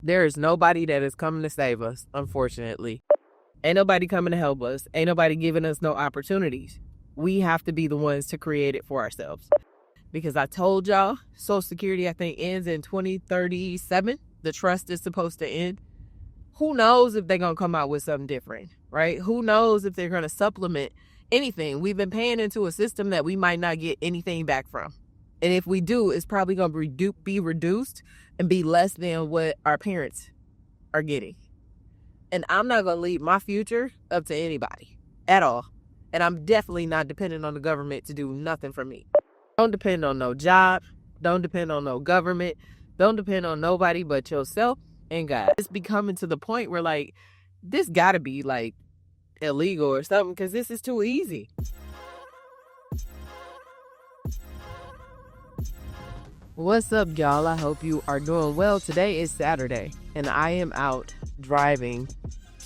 There is nobody that is coming to save us, unfortunately. Ain't nobody coming to help us. Ain't nobody giving us no opportunities. We have to be the ones to create it for ourselves. Because I told y'all, Social Security, I think, ends in 2037. The trust is supposed to end. Who knows if they're going to come out with something different, right? Who knows if they're going to supplement anything? We've been paying into a system that we might not get anything back from. And if we do, it's probably going to be reduced and be less than what our parents are getting. And I'm not going to leave my future up to anybody at all. And I'm definitely not dependent on the government to do nothing for me. Don't depend on no job. Don't depend on no government. Don't depend on nobody but yourself and God. It's becoming to the point where, like, this got to be, like, illegal or something because this is too easy. What's up, y'all? I hope you are doing well. Today is Saturday, and I am out driving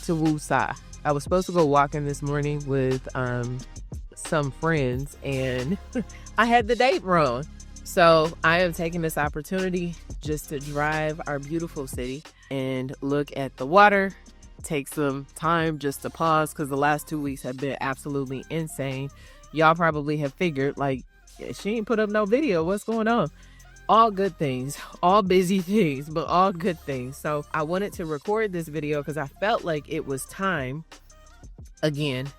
to Woosah. I was supposed to go walking this morning with some friends, and I had the date wrong. So I am taking this opportunity just to drive our beautiful city and look at the water, take some time just to pause because the last 2 weeks have been absolutely insane. Y'all probably have figured, like, she ain't put up no video. What's going on? All good things, all busy things, but all good things. So I wanted to record this video because I felt like it was time again.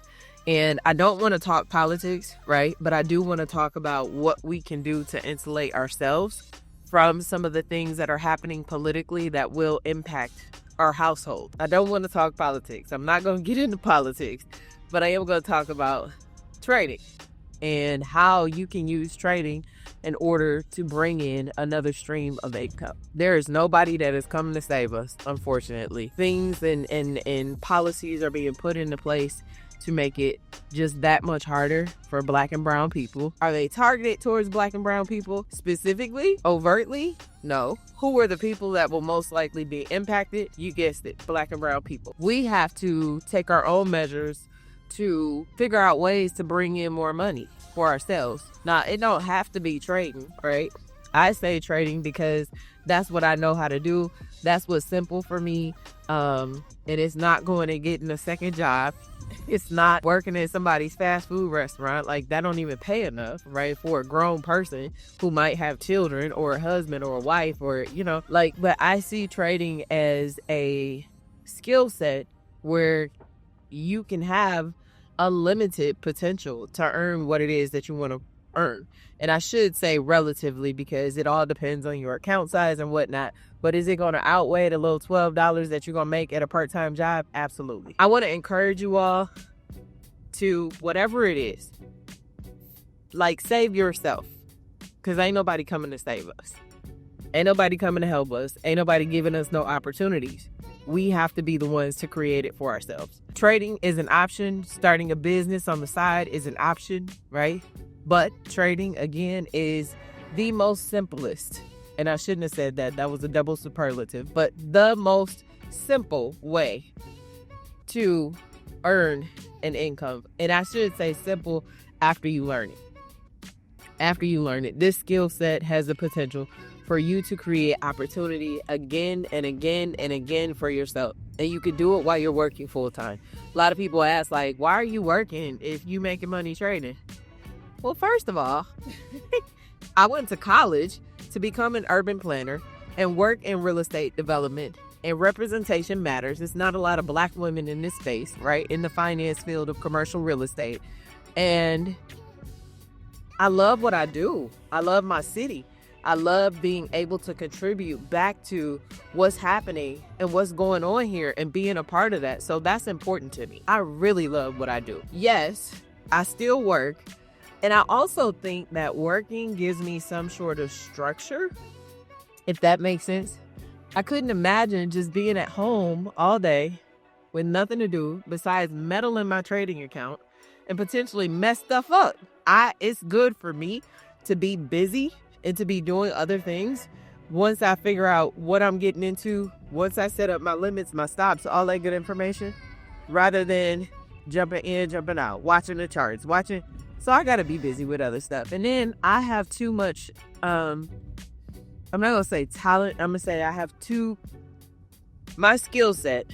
And I don't want to talk politics, right? But I do want to talk about what we can do to insulate ourselves from some of the things that are happening politically that will impact our household. I don't want to talk politics. I'm not going to get into politics, but I am going to talk about trading and how you can use trading in order to bring in another stream of income. There is nobody that is coming to save us, unfortunately. Things and policies are being put into place to make it just that much harder for Black and brown people. Are they targeted towards Black and brown people specifically, overtly? No. Who are the people that will most likely be impacted? You guessed it, Black and brown people. We have to take our own measures to figure out ways to bring in more money for ourselves. Now, it don't have to be trading, right? I say trading because that's what I know how to do. That's what's simple for me. And it's not going and getting a second job. It's not working at somebody's fast food restaurant. Like, that don't even pay enough, right? For a grown person who might have children or a husband or a wife or, but I see trading as a skill set where you can have unlimited potential to earn what it is that you want to earn. And I should say relatively because it all depends on your account size and whatnot. But is it going to outweigh the little $12 that you're going to make at a part-time job? Absolutely. I want to encourage you all to, whatever it is, like, save yourself. Because ain't nobody coming to save us. Ain't nobody coming to help us. Ain't nobody giving us no opportunities. We have to be the ones to create it for ourselves. Trading is an option. Starting a business on the side is an option, right? But trading, again, is the most simplest. And I shouldn't have said that. That was a double superlative. But the most simple way to earn an income. And I should say simple after you learn it. After you learn it, this skill set has the potential for you to create opportunity again and again and again for yourself. And you can do it while you're working full time. A lot of people ask, like, why are you working if you making money trading? Well, first of all, I went to college to become an urban planner and work in real estate development. And representation matters. It's not a lot of Black women in this space, right? In the finance field of commercial real estate. And I love what I do. I love my city. I love being able to contribute back to what's happening and what's going on here and being a part of that. So that's important to me. I really love what I do. Yes, I still work. And I also think that working gives me some sort of structure, if that makes sense. I couldn't imagine just being at home all day with nothing to do besides meddle in my trading account and potentially mess stuff up. It's good for me to be busy and to be doing other things once I figure out what I'm getting into, once I set up my limits, my stops, all that good information, rather than jumping in, jumping out, watching the charts, So I got to be busy with other stuff. And then I have too much, I'm not going to say talent. I'm going to say I have too my skill set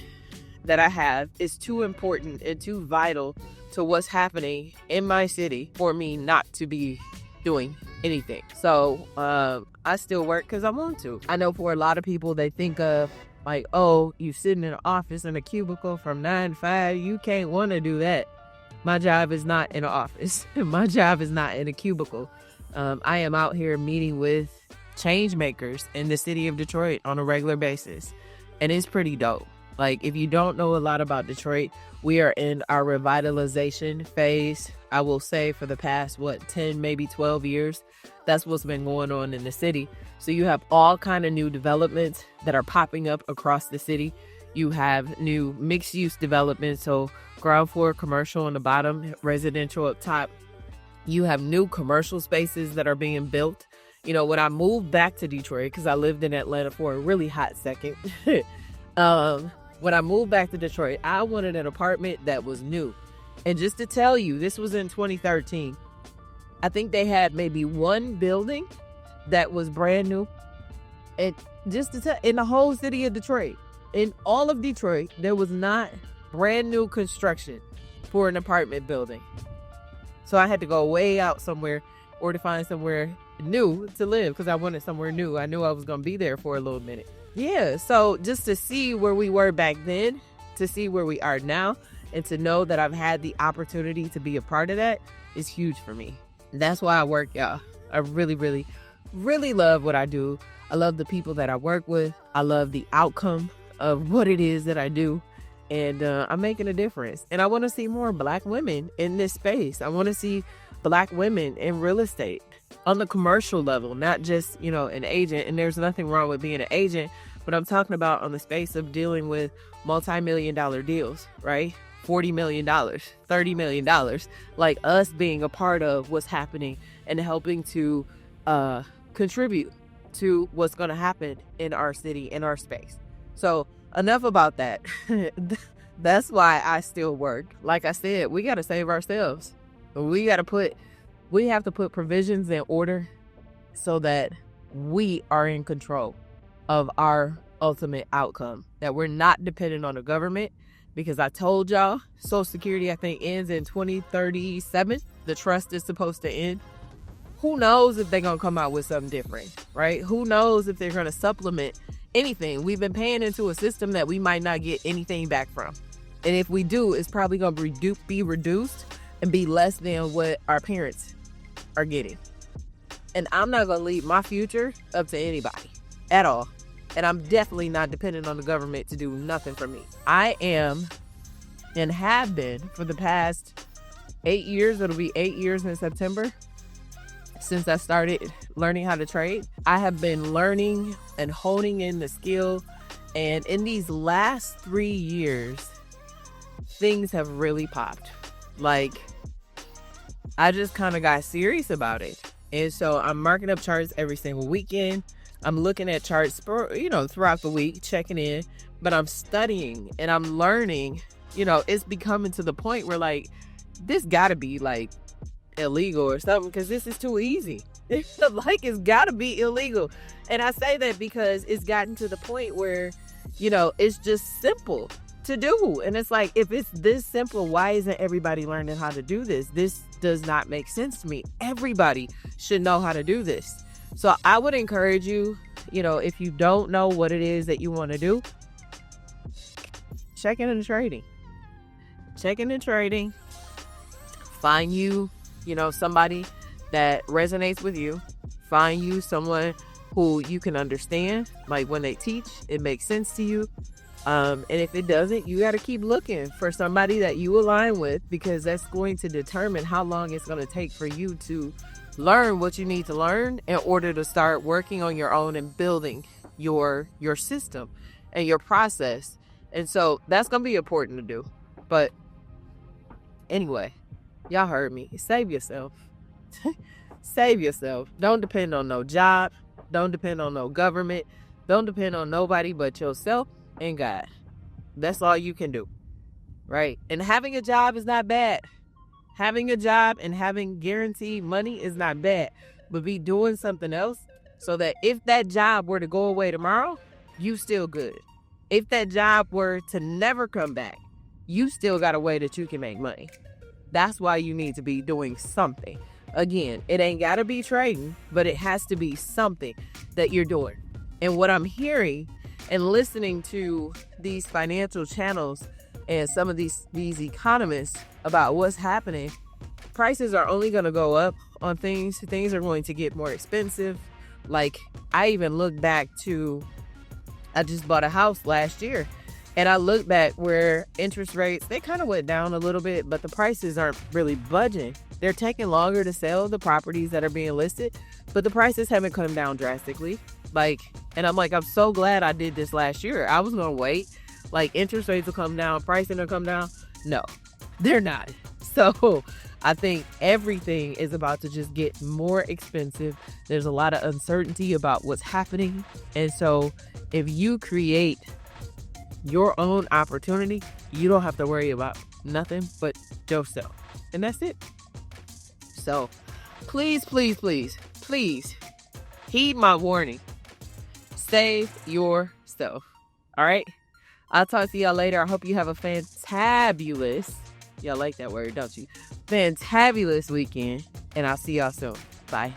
that I have is too important and too vital to what's happening in my city for me not to be doing anything. So I still work because I want to. I know for a lot of people, they think of like, oh, you sitting in an office in a cubicle from 9 to 5. You can't want to do that. My job is not in an office. My job is not in a cubicle. I am out here meeting with change makers in the city of Detroit on a regular basis. And it's pretty dope. Like, if you don't know a lot about Detroit, we are in our revitalization phase. I will say for the past, 10, maybe 12 years, that's what's been going on in the city. So you have all kind of new developments that are popping up across the city. You have new mixed use developments. So ground floor commercial on the bottom, residential up top. You have new commercial spaces that are being built. You know, when I moved back to Detroit, because I lived in Atlanta for a really hot second, when I moved back to Detroit, I wanted an apartment that was new. And just to tell you, this was in 2013. I think they had maybe one building that was brand new. And just to tell, in the whole city of Detroit, in all of Detroit, there was not brand new construction for an apartment building. So I had to go way out somewhere or to find somewhere new to live because I wanted somewhere new. I knew I was going to be there for a little minute. Yeah, so just to see where we were back then, to see where we are now, and to know that I've had the opportunity to be a part of that is huge for me. That's why I work, y'all. I really, really, really love what I do. I love the people that I work with. I love the outcome of what it is that I do. And I'm making a difference. And I want to see more Black women in this space. I want to see Black women in real estate on the commercial level, not just, an agent. And there's nothing wrong with being an agent, but I'm talking about on the space of dealing with multi-million-dollar deals, right? $40 million, $30 million, like us being a part of what's happening and helping to contribute to what's going to happen in our city, in our space. So enough about that. That's why I still work. Like I said, we got to save ourselves. We have to put provisions in order so that we are in control of our ultimate outcome, that we're not dependent on the government. Because I told y'all, Social Security, I think, ends in 2037. The trust is supposed to end. Who knows if they're going to come out with something different, right? Who knows if they're going to supplement anything? We've been paying into a system that we might not get anything back from. And if we do, it's probably going to be reduced and be less than what our parents are getting. And I'm not going to leave my future up to anybody at all. And I'm definitely not dependent on the government to do nothing for me. I am and have been for the past 8 years. It'll be 8 years in September since I started learning how to trade. I have been learning and honing in the skill. And in these last 3 years, things have really popped. Like, I just kind of got serious about it. And so I'm marking up charts every single weekend. I'm looking at charts, throughout the week, checking in, but I'm studying and I'm learning. It's becoming to the point where, like, this gotta be, like, illegal or something because this is too easy. It's gotta be illegal. And I say that because it's gotten to the point where, it's just simple to do. And it's like, if it's this simple, why isn't everybody learning how to do this? This does not make sense to me. Everybody should know how to do this. So I would encourage you, if you don't know what it is that you want to do, check into trading. Check into trading. Find you, somebody that resonates with you. Find you someone who you can understand. Like when they teach, it makes sense to you. And if it doesn't, you got to keep looking for somebody that you align with, because that's going to determine how long it's going to take for you to learn what you need to learn in order to start working on your own and building your system and your process. And so that's going to be important to do. But anyway, y'all heard me. Save yourself. Save yourself. Don't depend on no job. Don't depend on no government. Don't depend on nobody but yourself and God. That's all you can do. Right? And having a job is not bad. Having a job and having guaranteed money is not bad, but be doing something else so that if that job were to go away tomorrow, you still good. If that job were to never come back, you still got a way that you can make money. That's why you need to be doing something. Again, it ain't got to be trading, but it has to be something that you're doing. And what I'm hearing and listening to these financial channels and some of these economists about what's happening, prices are only going to go up on things. Things are going to get more expensive. Like, I even look back to, I just bought a house last year, and I look back where interest rates, they kind of went down a little bit, but the prices aren't really budging. They're taking longer to sell the properties that are being listed, but the prices haven't come down drastically. And I'm like, I'm so glad I did this last year. I was going to wait. Like, interest rates will come down, pricing will come down. No, they're not. So I think everything is about to just get more expensive. There's a lot of uncertainty about what's happening. And so if you create your own opportunity, you don't have to worry about nothing but yourself. And that's it. So please, please, please, please heed my warning. Save yourself. All right. I'll talk to y'all later. I hope you have a fantabulous, y'all like that word, don't you? Fantabulous weekend. And I'll see y'all soon. Bye.